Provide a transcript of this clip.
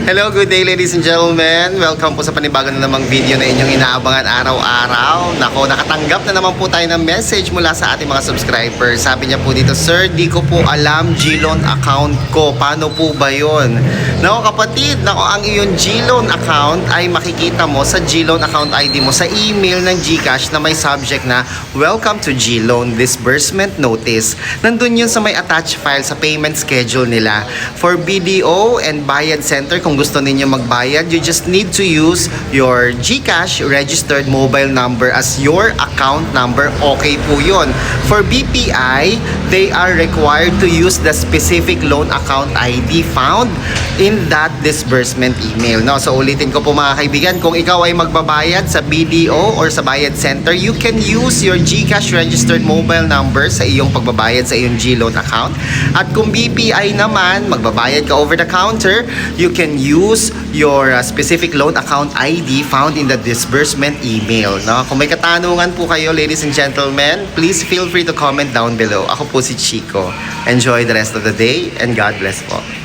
Hello, good day ladies and gentlemen. Welcome po sa panibago na namang video na inyong inaabangan araw-araw. Nako, nakatanggap na naman po tayo ng message mula sa ating mga subscribers. Sabi niya po dito, Sir, di ko po alam GLoan account ko. Paano po ba yun? Nako kapatid, nako ang iyong GLoan account ay makikita mo sa GLoan account ID mo sa email ng GCash na may subject na Welcome to GLoan Disbursement Notice. Nandun yun sa may attached file sa payment schedule nila. For BDO and Bayad Center, kung gusto ninyo magbayad, you just need to use your GCash registered mobile number as your account number. Okay po yun. For BPI, they are required to use the specific loan account ID found in that disbursement email. No? So ulitin ko po mga kaibigan, kung ikaw ay magbabayad sa BDO or sa Bayad Center, you can use your GCash registered mobile number sa iyong pagbabayad sa iyong GLoan account. At kung BPI naman, magbabayad ka over the counter, you can use your specific loan account ID found in the disbursement email. No? Kung may katanungan po kayo, ladies and gentlemen, please feel free to comment down below. Ako po si Chico. Enjoy the rest of the day and God bless po.